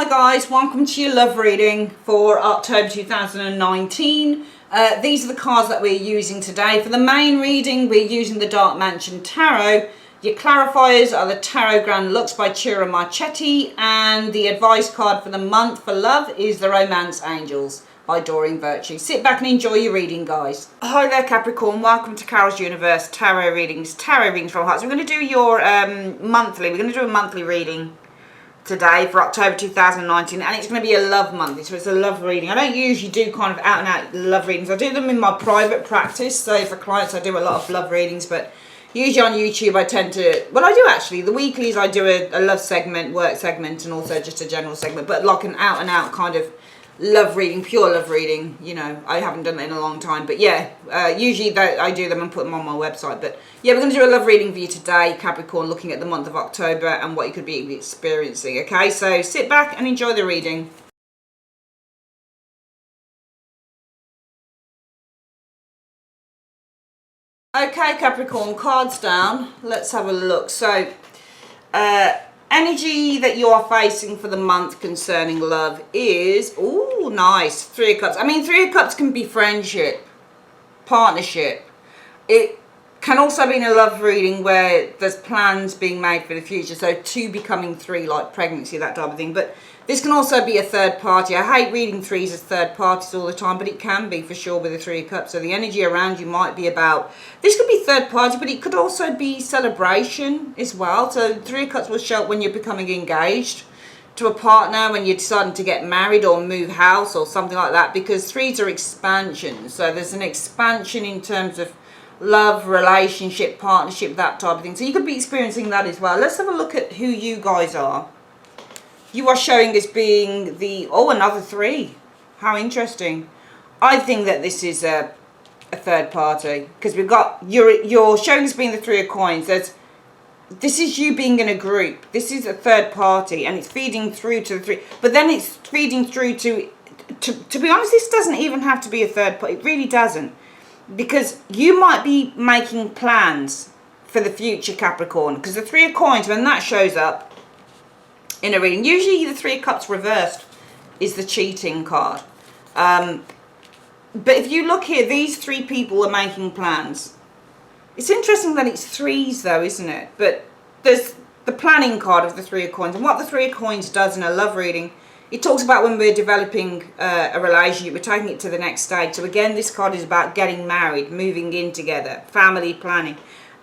Hi guys, welcome to your love reading for October 2019. These are the cards that we're using today. For the main reading, we're using the Dark Mansion Tarot. Your clarifiers are the Tarot Grand Lux by Ciro Marchetti, and the advice card for the month for love is the Romance Angels by Doreen Virtue. Sit back and enjoy your reading, guys. Hi there, Capricorn. Welcome to Carol's Universe Tarot Readings from Hearts. We're going to do your monthly. We're going to do a monthly reading today for October 2019, and it's going to be a love month, so it's a love reading. I don't usually do kind of out and out love readings. I do them in my private practice, so for clients I do a lot of love readings, but usually on YouTube I tend to, well, I do actually, the weeklies I do a love segment, work segment, and also just a general segment, but like an out and out kind of love reading, pure love reading, you know, I haven't done it in a long time, but yeah, usually I do them and put them on my website. But yeah, we're going to do a love reading for you today, Capricorn, looking at the month of October and what you could be experiencing. Okay, so sit back and enjoy the reading. Okay, Capricorn, cards down. Let's have a look. So energy that you are facing for the month concerning love is, oh, nice, Three of Cups. I mean, Three of Cups can be friendship, partnership. It can also be in a love reading where there's plans being made for the future. So two becoming three, like pregnancy, that type of thing. But this can also be a third party. I hate reading threes as third parties all the time, but it can be for sure with the Three of Cups. So the energy around you might be about, this could be third party, but it could also be celebration as well. So Three of Cups will show up when you're becoming engaged to a partner, when you're deciding to get married or move house or something like that, because threes are expansion. So there's an expansion in terms of love, relationship, partnership, that type of thing. So you could be experiencing that as well. Let's have a look at who you guys are. You are showing as being the, oh, another three. How interesting. I think that this is a third party, because we've got, you're showing as being the Three of Coins. This is you being in a group. This is a third party, and it's feeding through to the three. But then it's feeding through to be honest, this doesn't even have to be a third party. It really doesn't. Because you might be making plans for the future, Capricorn. Because the Three of Coins, when that shows up in a reading, usually the Three of Cups reversed is the cheating card. But if you look here, these three people are making plans. It's interesting that it's threes though, isn't it? But there's the planning card of the Three of Coins. And what the Three of Coins does in a love reading, it talks about when we're developing a relationship, we're taking it to the next stage. So again, this card is about getting married, moving in together, family planning.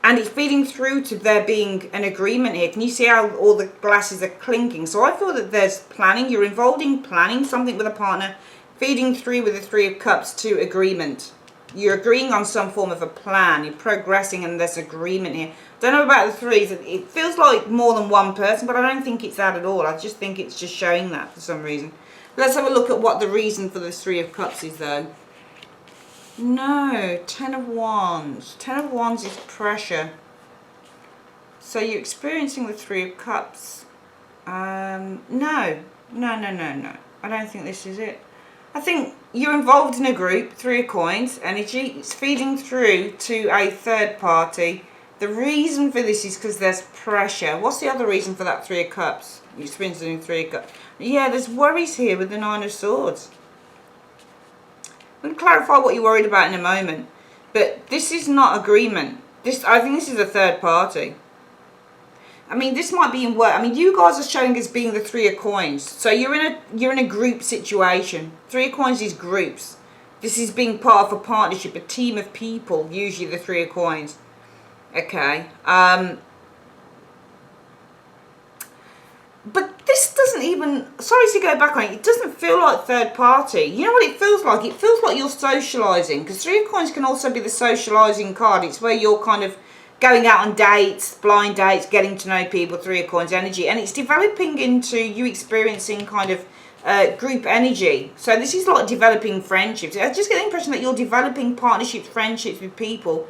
And it's feeding through to there being an agreement here. Can you see how all the glasses are clinking? So I feel that there's planning. You're involved in planning something with a partner, feeding through with the Three of Cups to agreement. You're agreeing on some form of a plan. You're progressing, and there's agreement here. Don't know about the threes. It feels like more than one person, but I don't think it's that at all. I just think it's just showing that for some reason. Let's have a look at what the reason for the Three of Cups is, though. No, Ten of Wands. Ten of Wands is pressure. So you're experiencing the Three of Cups. No. I don't think this is it. I think you're involved in a group, Three of Coins, energy. It's feeding through to a third party. The reason for this is because there's pressure. What's the other reason for that Three of Cups? You're experiencing Three of Cups. Yeah, there's worries here with the Nine of Swords. We'll clarify what you're worried about in a moment. But this is not agreement. I think this is a third party. I mean, this might be in work. I mean, you guys are showing as being the Three of Coins. So you're in a group situation. Three of Coins is groups. This is being part of a partnership, a team of people, usually the Three of Coins. Okay. But this doesn't even, sorry to go back on it, it doesn't feel like third party. You know what it feels like? It feels like you're socialising. Because Three of Coins can also be the socialising card. It's where you're kind of going out on dates, blind dates, getting to know people, Three of Coins energy. And it's developing into you experiencing kind of group energy. So this is like developing friendships. I just get the impression that you're developing partnerships, friendships with people.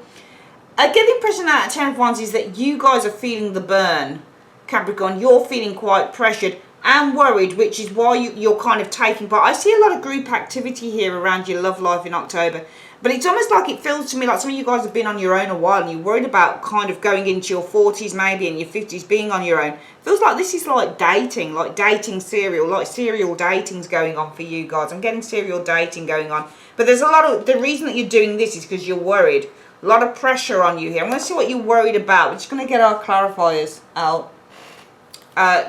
I get the impression that Ten of Wands is that you guys are feeling the burn. Capricorn, you're feeling quite pressured, and worried, which is why you're kind of taking part. I see a lot of group activity here around your love life in October, but it's almost like it feels to me like some of you guys have been on your own a while and you're worried about kind of going into your 40s maybe and your 50s being on your own. It feels like this is like dating serial, like serial dating's going on for you guys. I'm getting serial dating going on, but there's a lot of, the reason that you're doing this is because you're worried. A lot of pressure on you here. I'm going to see what you're worried about. We're just going to get our clarifiers out.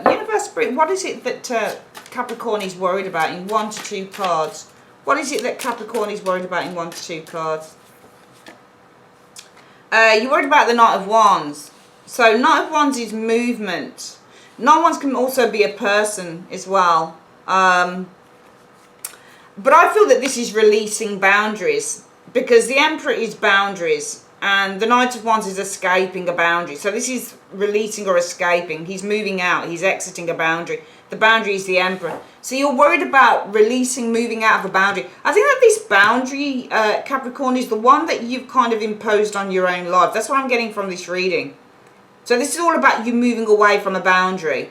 Universe Spirit, what is it that Capricorn is worried about in 1 to 2 cards? What is it that Capricorn is worried about in 1 to 2 cards? You're worried about the Knight of Wands. So Knight of Wands is movement. Knight of Wands can also be a person as well. But I feel that this is releasing boundaries, because the Emperor is boundaries and the Knight of Wands is escaping a boundary. So this is releasing or escaping. He's moving out. He's exiting a boundary. The boundary is the Emperor. So you're worried about releasing, moving out of a boundary. I think that this boundary, Capricorn, is the one that you've kind of imposed on your own life. That's what I'm getting from this reading. So this is all about you moving away from a boundary,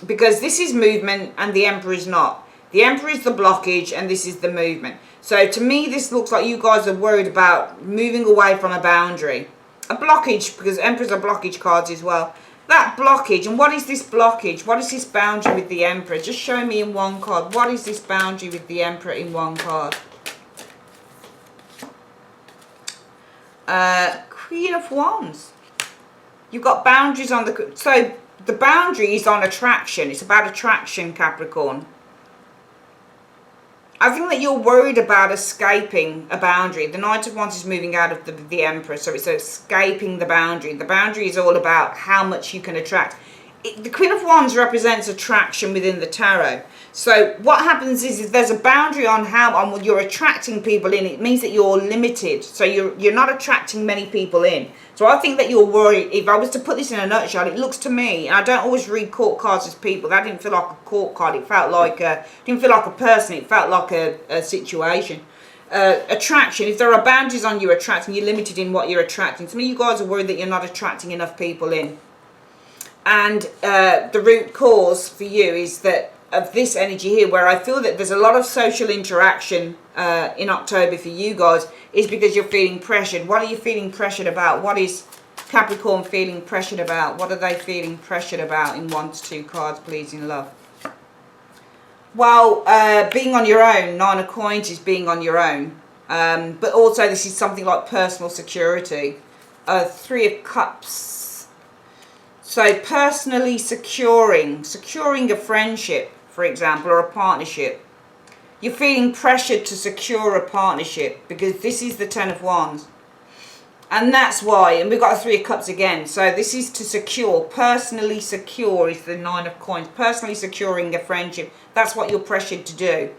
because this is movement and the Emperor is not. The Emperor is the blockage and this is the movement. So to me, this looks like you guys are worried about moving away from a boundary. A blockage, because Emperors are blockage cards as well. That blockage, and what is this blockage? What is this boundary with the Emperor? Just show me in one card. What is this boundary with the Emperor in one card? Queen of Wands. You've got boundaries on the... So the boundary is on attraction. It's about attraction, Capricorn. I think that you're worried about escaping a boundary. The Knight of Wands is moving out of the Emperor, so it's escaping the boundary. The boundary is all about how much you can attract. The Queen of Wands represents attraction within the tarot. So what happens is there's a boundary on how you're attracting people in. It means that you're limited. So you're not attracting many people in. So I think that you're worried. If I was to put this in a nutshell, it looks to me, and I don't always read court cards as people. That didn't feel like a court card. It felt like didn't feel like a person. It felt like a situation. Attraction. If there are boundaries on you attracting, you're limited in what you're attracting. Some of you guys are worried that you're not attracting enough people in. And the root cause for you is that of this energy here, where I feel that there's a lot of social interaction in October for you guys, is because you're feeling pressured. What are you feeling pressured about? What is Capricorn feeling pressured about? What are they feeling pressured about in 1 to 2 cards, please, in love? Well, being on your own. 9 of Coins is being on your own. But also this is something like personal security. 3 of Cups. So personally securing a friendship, for example, or a partnership. You're feeling pressured to secure a partnership because this is the 10 of Wands. And that's why, and we've got the 3 of Cups again. So this is to secure, personally secure is the 9 of Coins. Personally securing a friendship. That's what you're pressured to do.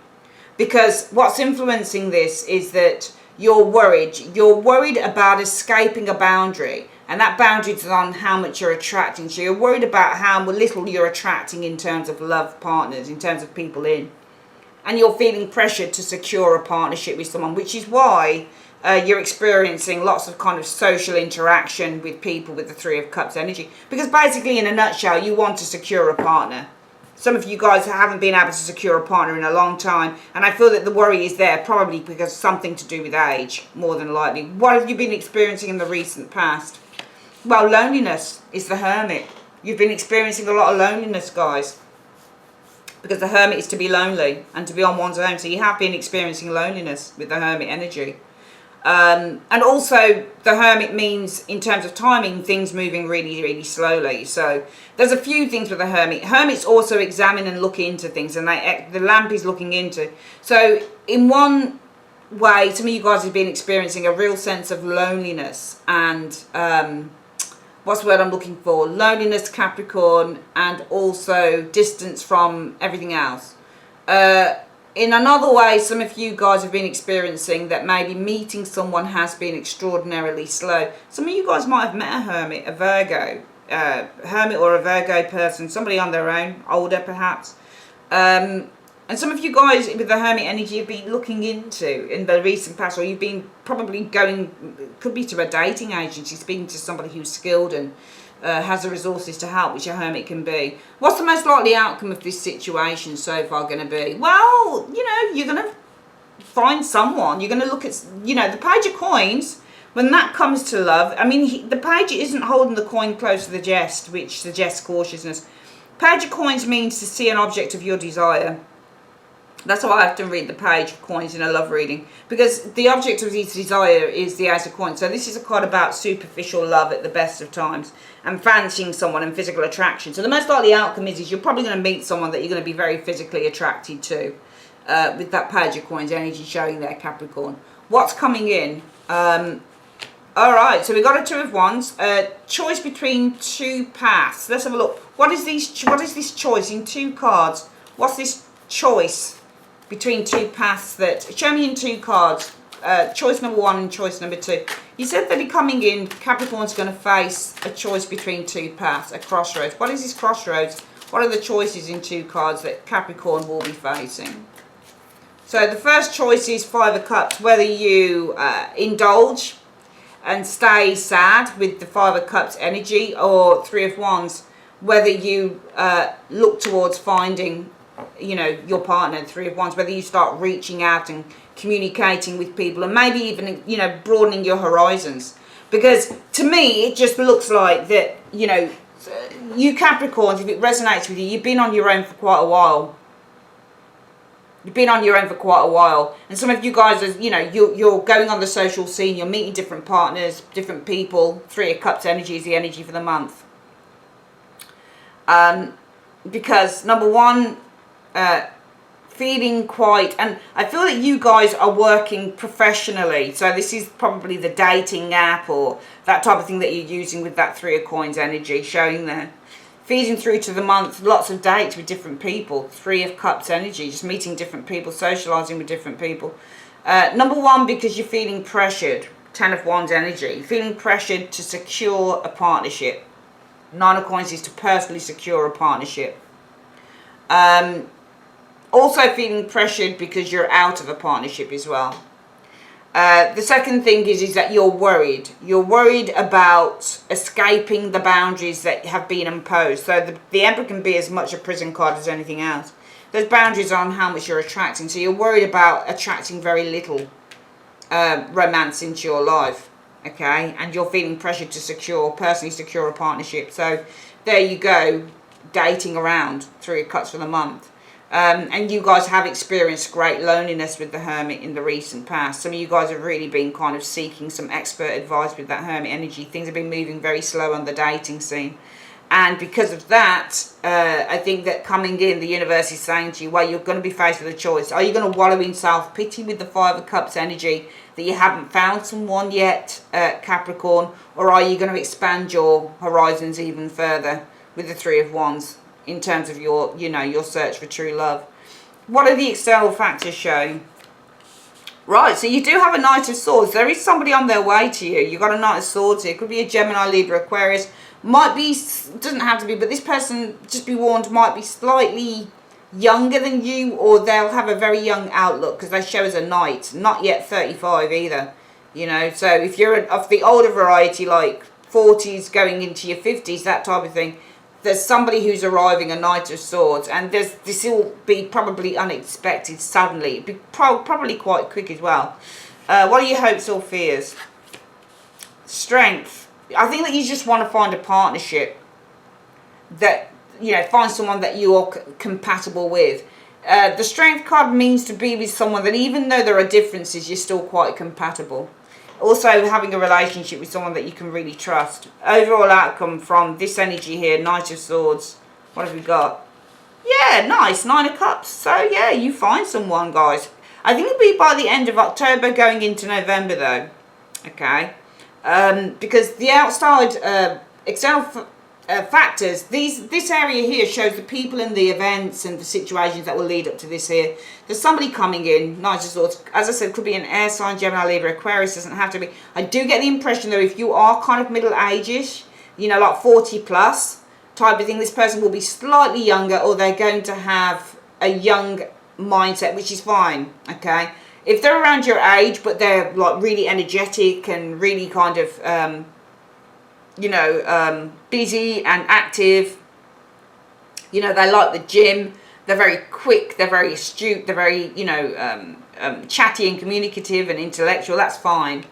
Because what's influencing this is that you're worried. You're worried about escaping a boundary. And that boundary is on how much you're attracting. So you're worried about how little you're attracting in terms of love partners, in terms of people in. And you're feeling pressured to secure a partnership with someone, which is why you're experiencing lots of kind of social interaction with people with the 3 of Cups energy. Because basically, in a nutshell, you want to secure a partner. Some of you guys haven't been able to secure a partner in a long time. And I feel that the worry is there probably because something to do with age, more than likely. What have you been experiencing in the recent past? Well, loneliness is the Hermit. You've been experiencing a lot of loneliness, guys. Because the Hermit is to be lonely and to be on one's own. So you have been experiencing loneliness with the Hermit energy. And also the Hermit means, in terms of timing, things moving really, really slowly. So there's a few things with the Hermit. Hermits also examine and look into things, and the lamp is looking into. So in one way, some of you guys have been experiencing a real sense of loneliness and what's the word I'm looking for? Loneliness, Capricorn, and also distance from everything else. In another way, some of you guys have been experiencing that maybe meeting someone has been extraordinarily slow. Some of you guys might have met a Hermit, a Virgo, Hermit or a Virgo person, somebody on their own, older perhaps. And some of you guys with the Hermit energy have been looking into in the recent past, or you've been probably going, could be to a dating agency, speaking to somebody who's skilled and has the resources to help, which a hermit can be. What's the most likely outcome of this situation so far going to be? Well, you know, you're going to find someone. You're going to look at, you know, the Page of Coins. When that comes to love, I mean, the page isn't holding the coin close to the chest, which suggests cautiousness. Page of Coins means to see an object of your desire. That's why I often read the Page of Coins in a love reading, because the object of his desire is the Ace of Coins. So this is a card about superficial love at the best of times, and fancying someone and physical attraction. So the most likely outcome is you're probably going to meet someone that you're going to be very physically attracted to, with that Page of Coins energy showing there, Capricorn. What's coming in? All right, so we got a Two of Wands. Choice between two paths. Let's have a look. What is this choice in two cards? What's this choice between two paths? That show me in two cards. Choice number 1 and choice number 2. You said that coming in, Capricorn's going to face a choice between two paths, a crossroads. What is this crossroads? What are the choices in two cards that Capricorn will be facing? So the first choice is Five of Cups. Whether you indulge and stay sad with the Five of Cups energy, or Three of Wands, whether you look towards finding, you know, your partner, Three of Wands, whether you start reaching out and communicating with people, and maybe even, you know, broadening your horizons. Because to me, it just looks like that, you know, you Capricorns, if it resonates with you, you've been on your own for quite a while. You've been on your own for quite a while, and some of you guys are, you know, you're going on the social scene, you're meeting different partners, different people. Three of Cups energy is the energy for the month. Because number one, feeling quite, and I feel that you guys are working professionally, so this is probably the dating app or that type of thing that you're using with that Three of Coins energy showing there. Feeding through to the month, lots of dates with different people. Three of Cups energy, just meeting different people, socializing with different people. Number one, because you're feeling pressured. Ten of Wands energy, feeling pressured to secure a partnership. Nine of Coins is to personally secure a partnership. Also feeling pressured because you're out of a partnership as well. The second thing is that you're worried. You're worried about escaping the boundaries that have been imposed. So the Emperor can be as much a prison card as anything else. Those boundaries are on how much you're attracting. So you're worried about attracting very little romance into your life. Okay? And you're feeling pressured to personally secure a partnership. So there you go, dating around. Three of Cups for the month. And you guys have experienced great loneliness with the Hermit in the recent past. Some of you guys have really been kind of seeking some expert advice with that Hermit energy. Things have been moving very slow on the dating scene. And because of that, I think that coming in, the universe is saying to you, well, you're going to be faced with a choice. Are you going to wallow in self-pity with the Five of Cups energy that you haven't found someone yet, Capricorn? Or are you going to expand your horizons even further with the Three of Wands? In terms of your, you know, your search for true love. What are the external factors showing? Right, so you do have a Knight of Swords. There is somebody on their way to you. You've got a Knight of Swords here. It could be a Gemini, Libra, Aquarius. Might be, doesn't have to be, but this person, just be warned, might be slightly younger than you, or they'll have a very young outlook because they show as a Knight. Not yet 35 either, you know. So if you're of the older variety, like 40s going into your 50s, that type of thing, there's somebody who's arriving, a Knight of Swords, and this will be probably unexpected, suddenly. It'll be probably quite quick as well. What are your hopes or fears? Strength. I think that you just want to find a partnership that, you know, find someone that you are compatible with. The Strength card means to be with someone that even though there are differences, you're still quite compatible. Also, having a relationship with someone that you can really trust. Overall outcome from this energy here, Knight of Swords. What have we got? Yeah, nice. Nine of Cups. So, yeah, you find someone, guys. I think it'll be by the end of October going into November, though. Okay. Because the outside external factors, this area here shows the people and the events and the situations that will lead up to this here. There's somebody coming in, Knight of Swords. As I said, could be an air sign, Gemini, Libra, Aquarius, doesn't have to be. I do get the impression though, if you are kind of middle age-ish, you know, like 40 plus type of thing, this person will be slightly younger, or they're going to have a young mindset, which is fine, okay? If they're around your age, but they're like really energetic and really kind of busy and active. They like the gym. They're very quick. They're very astute. They're very, chatty and communicative and intellectual. That's fine.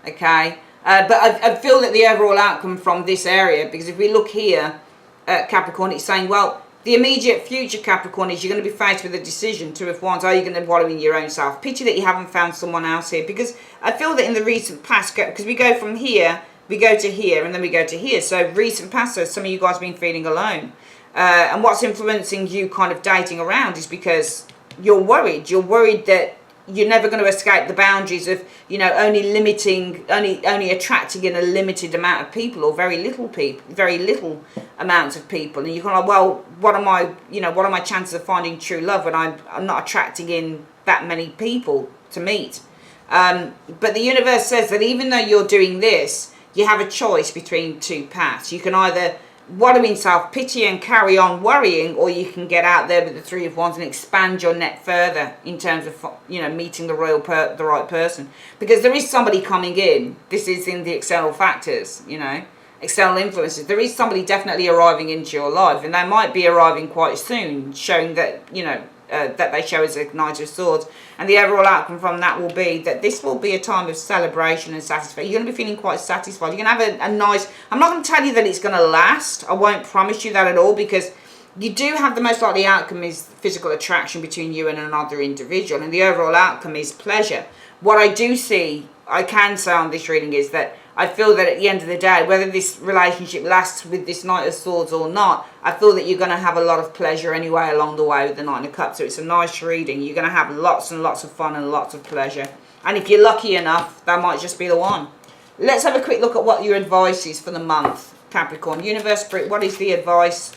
Okay. But I feel that the overall outcome from this area, because if we look here at Capricorn, it's saying, well, the immediate future, Capricorn, is you're going to be faced with a decision. 2 of Wands. Are you going to wallow in your own self-pity that you haven't found someone else here? Because I feel that in the recent past, because we go from here, we go to here, and then we go to here. So recent past, so some of you guys have been feeling alone. And what's influencing you kind of dating around is because you're worried. You're worried that you're never going to escape the boundaries of, only attracting in a limited amount of people, or very little amounts of people. And you're kind of like, well, what are my chances of finding true love when I'm not attracting in that many people to meet? But the universe says that even though you're doing this, you have a choice between 2 paths. You can either wallow in self-pity and carry on worrying, or you can get out there with the 3 of Wands and expand your net further in terms of, meeting the right person. Because there is somebody coming in. This is in the external factors, external influences. There is somebody definitely arriving into your life, and they might be arriving quite soon, showing that, that they show as a Knight of Swords. And the overall outcome from that will be that this will be a time of celebration and satisfaction. You're going to be feeling quite satisfied. You're going to have a nice... I'm not going to tell you that it's going to last. I won't promise you that at all, because you do have the most likely outcome is physical attraction between you and another individual. And the overall outcome is pleasure. What I do see, I can say on this reading, is that I feel that at the end of the day, whether this relationship lasts with this Knight of Swords or not, I feel that you're going to have a lot of pleasure anyway along the way with the Nine of Cups. So it's a nice reading. You're going to have lots and lots of fun and lots of pleasure. And if you're lucky enough, that might just be the one. Let's have a quick look at what your advice is for the month, Capricorn. Universe, Spirit, what is the advice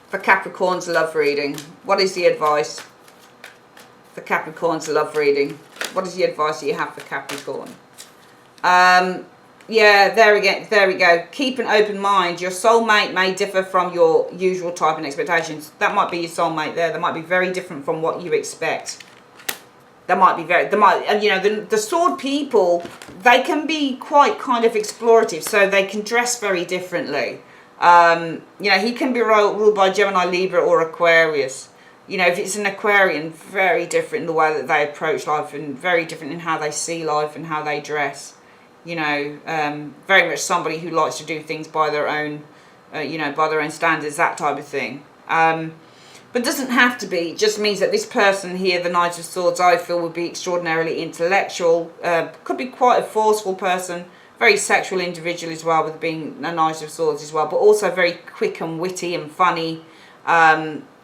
for Capricorn's love reading? What is the advice for Capricorn's love reading? What is the advice that you have for Capricorn? Yeah, there we go. Keep an open mind. Your soulmate may differ from your usual type and expectations. That might be your soulmate there. That might be very different from what you expect. The sword people, they can be quite kind of explorative, so they can dress very differently. He can be ruled by Gemini, Libra, or Aquarius. If it's an Aquarian, very different in the way that they approach life, and very different in how they see life and how they dress. Very much somebody who likes to do things by their own, by their own standards, that type of thing. But doesn't have to be. It just means that this person here, the Knight of Swords, I feel would be extraordinarily intellectual. Could be quite a forceful person, very sexual individual as well, with being a Knight of Swords as well, but also very quick and witty and funny.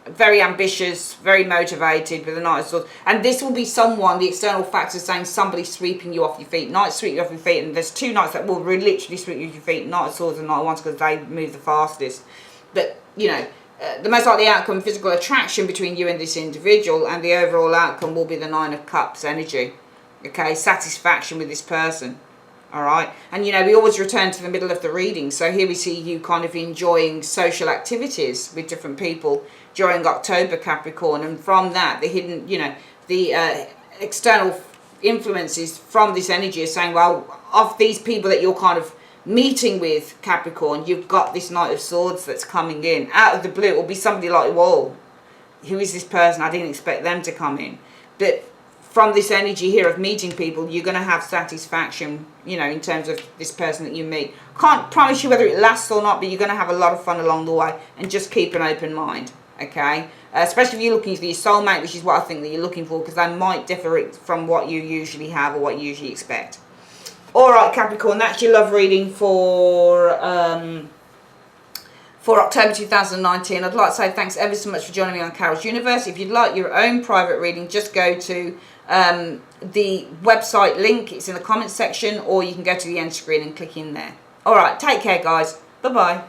Very ambitious, very motivated with a Knight of Swords. And this will be someone, the external factors saying somebody sweeping you off your feet. Knights sweep you off your feet, and there's 2 knights that will literally sweep you off your feet. Knight of Swords and Knight of Wands, because they move the fastest. But, the most likely outcome, physical attraction between you and this individual, and the overall outcome will be the 9 of Cups energy. Okay, satisfaction with this person. Alright, and we always return to the middle of the reading. So here we see you kind of enjoying social activities with different people during October, Capricorn. And from that, the hidden, the external influences from this energy are saying, well, of these people that you're kind of meeting with, Capricorn, you've got this Knight of Swords that's coming in. Out of the blue, it will be somebody like, whoa, who is this person? I didn't expect them to come in. But from this energy here of meeting people, you're going to have satisfaction, in terms of this person that you meet. Can't promise you whether it lasts or not, but you're going to have a lot of fun along the way, and just keep an open mind, okay? Especially if you're looking for your soulmate, which is what I think that you're looking for, because they might differ from what you usually have or what you usually expect. All right, Capricorn, that's your love reading for October 2019. I'd like to say thanks ever so much for joining me on Carol's Universe. If you'd like your own private reading, just go to the website link. It's in the comments section, or you can go to the end screen and click in there. All right, take care, guys. Bye-bye.